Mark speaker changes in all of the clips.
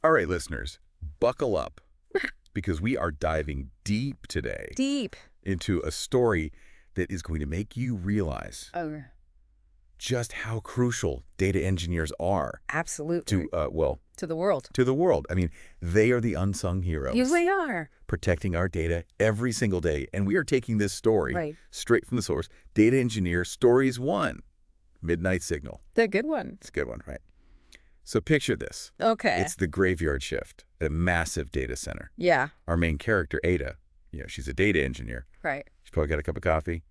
Speaker 1: All right, listeners, buckle up because we are diving deep today
Speaker 2: Deep.
Speaker 1: into a story that is going to make you realize
Speaker 2: Oh,
Speaker 1: just how crucial data engineers are
Speaker 2: absolutely. To the world.
Speaker 1: to the world. I mean, they are the unsung heroes
Speaker 2: Here they are.
Speaker 1: protecting our data every single day. And we are taking this story
Speaker 2: Right.
Speaker 1: straight from the source. Data Engineer Stories 1, Midnight Signal.
Speaker 2: The good one.
Speaker 1: It's a good one, right? So picture this.
Speaker 2: Okay.
Speaker 1: It's the graveyard shift at a massive data center.
Speaker 2: Yeah.
Speaker 1: Our main character, Ada, she's a data engineer.
Speaker 2: Right.
Speaker 1: She's probably got a cup of coffee,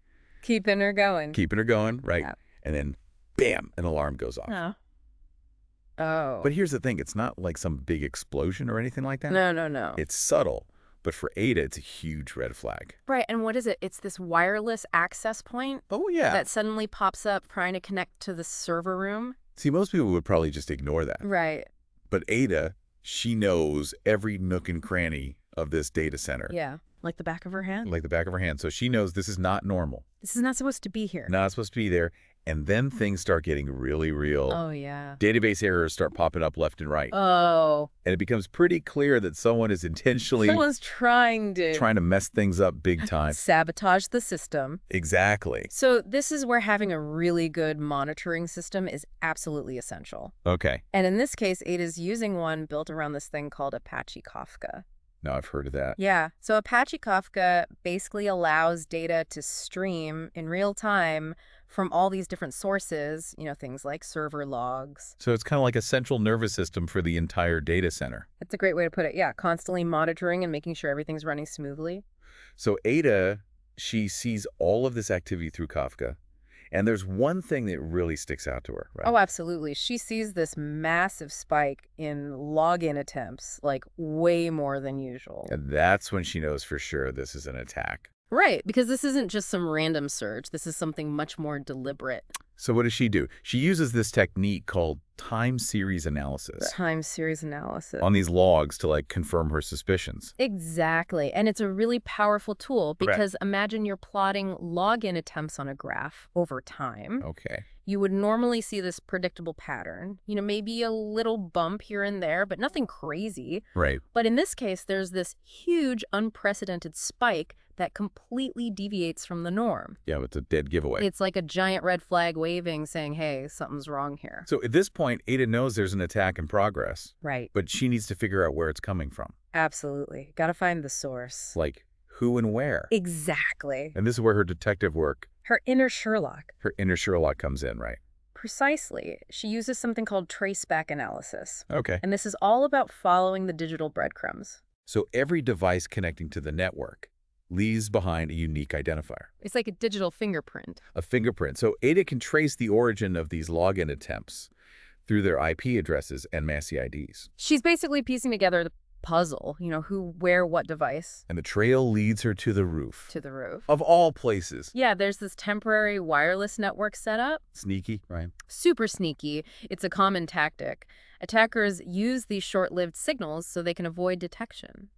Speaker 2: Keeping her going.
Speaker 1: keeping her going, right?
Speaker 2: Yeah.
Speaker 1: And then, bam, an alarm goes off.
Speaker 2: Oh. Oh.
Speaker 1: But here's the thing. It's not like some big explosion or anything like that.
Speaker 2: No.
Speaker 1: It's subtle. But for Ada, it's a huge red flag.
Speaker 2: Right. And what is it? It's this wireless access point
Speaker 1: Oh, yeah.
Speaker 2: that suddenly pops up trying to connect to the server room.
Speaker 1: See, most people would probably just ignore that.
Speaker 2: Right.
Speaker 1: But Ada, she knows every nook and cranny of this data center.
Speaker 2: Yeah. Like the back of her hand.
Speaker 1: Like the back of her hand. So she knows this is not normal.
Speaker 2: This is not supposed to be here.
Speaker 1: Not supposed to be there. And then things start getting really real.
Speaker 2: Oh, yeah.
Speaker 1: Database errors start popping up left and right.
Speaker 2: Oh.
Speaker 1: And it becomes pretty clear that someone is intentionally
Speaker 2: Someone's trying
Speaker 1: to mess things up big time.
Speaker 2: sabotage the system.
Speaker 1: Exactly.
Speaker 2: So this is where having a really good monitoring system is absolutely essential.
Speaker 1: Okay.
Speaker 2: And in this case, Ada's using one built around this thing called Apache Kafka.
Speaker 1: Now I've heard of that.
Speaker 2: Yeah. So Apache Kafka basically allows data to stream in real time from all these different sources, things like server logs.
Speaker 1: So it's kind of like a central nervous system for the entire data center.
Speaker 2: That's a great way to put it. Yeah. Constantly monitoring and making sure everything's running smoothly.
Speaker 1: So Ada, she sees all of this activity through Kafka. And there's one thing that really sticks out to her, right?
Speaker 2: Oh, absolutely. She sees this massive spike in login attempts, like way more than usual.
Speaker 1: And that's when she knows for sure this is an attack.
Speaker 2: Right, because this isn't just some random surge. This is something much more deliberate.
Speaker 1: So what does she do? She uses this technique called time series analysis
Speaker 2: Time series analysis.
Speaker 1: on these logs to confirm her suspicions.
Speaker 2: Exactly. And it's a really powerful tool
Speaker 1: Correct.
Speaker 2: because imagine you're plotting login attempts on a graph over time.
Speaker 1: Okay.
Speaker 2: You would normally see this predictable pattern, maybe a little bump here and there, but nothing crazy.
Speaker 1: Right.
Speaker 2: But in this case, there's this huge unprecedented spike that completely deviates from the norm.
Speaker 1: Yeah, it's a dead giveaway.
Speaker 2: It's like a giant red flag waving saying, hey, something's wrong here.
Speaker 1: So at this point, Ada knows there's an attack in progress,
Speaker 2: Right.
Speaker 1: but she needs to figure out where it's coming from.
Speaker 2: Absolutely. Got to find the source.
Speaker 1: Like who and where.
Speaker 2: Exactly.
Speaker 1: And this is where her detective work,
Speaker 2: Her inner Sherlock.
Speaker 1: her inner Sherlock comes in, right?
Speaker 2: Precisely. She uses something called traceback analysis.
Speaker 1: Okay.
Speaker 2: And this is all about following the digital breadcrumbs.
Speaker 1: So every device connecting to the network leaves behind a unique identifier,
Speaker 2: It's like a digital fingerprint.
Speaker 1: a fingerprint. So Ada can trace the origin of these login attempts through their IP addresses and MASI IDs.
Speaker 2: She's basically piecing together the puzzle, who, where, what device
Speaker 1: And the trail leads her to the roof.
Speaker 2: to the roof.
Speaker 1: Of all places.
Speaker 2: Yeah, there's this temporary wireless network set up.
Speaker 1: Sneaky, right?
Speaker 2: Super sneaky. It's a common tactic. Attackers use these short-lived signals so they can avoid detection.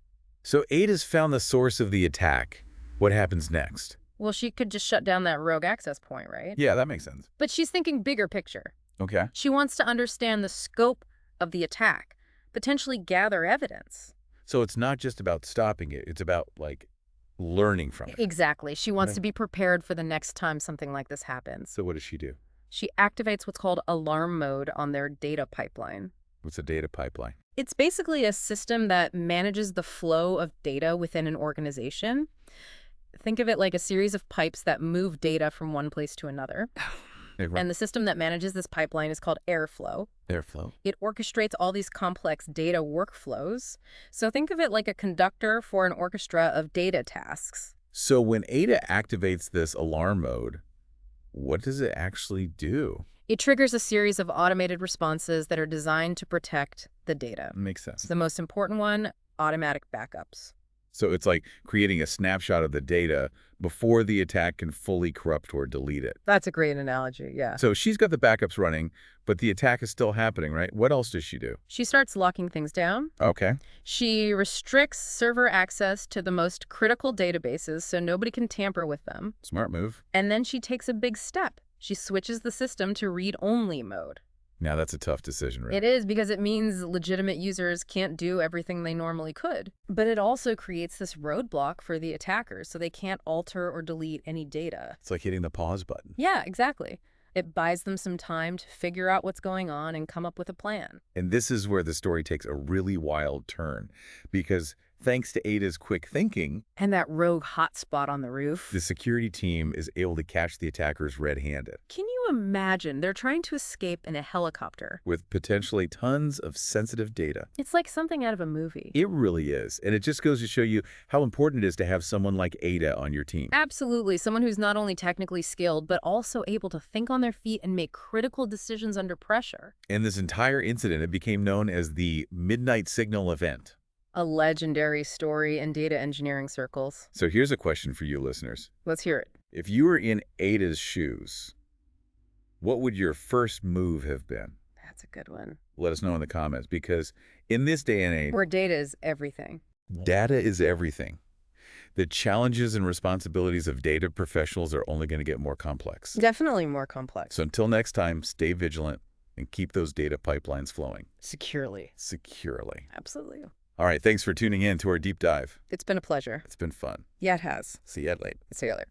Speaker 1: So Ada's found the source of the attack. What happens next?
Speaker 2: Well, she could just shut down that rogue access point, right?
Speaker 1: Yeah, that makes sense.
Speaker 2: But she's thinking bigger picture.
Speaker 1: Okay.
Speaker 2: She wants to understand the scope of the attack, potentially gather evidence.
Speaker 1: So it's not just about stopping it. It's about, learning from it.
Speaker 2: Exactly. She wants
Speaker 1: Okay.
Speaker 2: to be prepared for the next time something like this happens.
Speaker 1: So what does she do?
Speaker 2: She activates what's called alarm mode on their data pipeline.
Speaker 1: What's a data pipeline?
Speaker 2: It's basically a system that manages the flow of data within an organization. Think of it like a series of pipes that move data from one place to another. And the system that manages this pipeline is called Airflow.
Speaker 1: Airflow.
Speaker 2: It orchestrates all these complex data workflows. So think of it like a conductor for an orchestra of data tasks.
Speaker 1: So when Ada activates this alarm mode, what does it actually do?
Speaker 2: It triggers a series of automated responses that are designed to protect the data.
Speaker 1: Makes sense.
Speaker 2: The most important one, automatic backups.
Speaker 1: So it's like creating a snapshot of the data before the attack can fully corrupt or delete it.
Speaker 2: That's a great analogy, yeah.
Speaker 1: So she's got the backups running, but the attack is still happening, right? What else does she do?
Speaker 2: She starts locking things down.
Speaker 1: Okay.
Speaker 2: She restricts server access to the most critical databases so nobody can tamper with them.
Speaker 1: Smart move.
Speaker 2: And then she takes a big step. She switches the system to read-only mode.
Speaker 1: Now that's a tough decision, right?
Speaker 2: It is, because it means legitimate users can't do everything they normally could. But it also creates this roadblock for the attackers, so they can't alter or delete any data.
Speaker 1: It's like hitting the pause button.
Speaker 2: Yeah, exactly. It buys them some time to figure out what's going on and come up with a plan.
Speaker 1: And this is where the story takes a really wild turn, because thanks to Ada's quick thinking,
Speaker 2: And that rogue hotspot on the roof.
Speaker 1: the security team is able to catch the attackers red-handed,
Speaker 2: Can you imagine? They're trying to escape in a helicopter.
Speaker 1: with potentially tons of sensitive data.
Speaker 2: It's like something out of a movie.
Speaker 1: It really is. And it just goes to show you how important it is to have someone like Ada on your team.
Speaker 2: Absolutely. Someone who's not only technically skilled, but also able to think on their feet and make critical decisions under pressure.
Speaker 1: And this entire incident, it became known as the Midnight Signal event.
Speaker 2: A legendary story in data engineering circles.
Speaker 1: So here's a question for you listeners.
Speaker 2: Let's hear it.
Speaker 1: If you were in Ada's shoes, what would your first move have been?
Speaker 2: That's a good one.
Speaker 1: Let us know in the comments, because in this day and age,
Speaker 2: Where data is everything.
Speaker 1: data is everything. The challenges and responsibilities of data professionals are only going to get more complex.
Speaker 2: Definitely more complex.
Speaker 1: So until next time, stay vigilant and keep those data pipelines flowing
Speaker 2: Securely.
Speaker 1: securely.
Speaker 2: Absolutely.
Speaker 1: All right, thanks for tuning in to our deep dive.
Speaker 2: It's been a pleasure.
Speaker 1: It's been fun.
Speaker 2: Yeah, it has.
Speaker 1: See you later.
Speaker 2: See you later.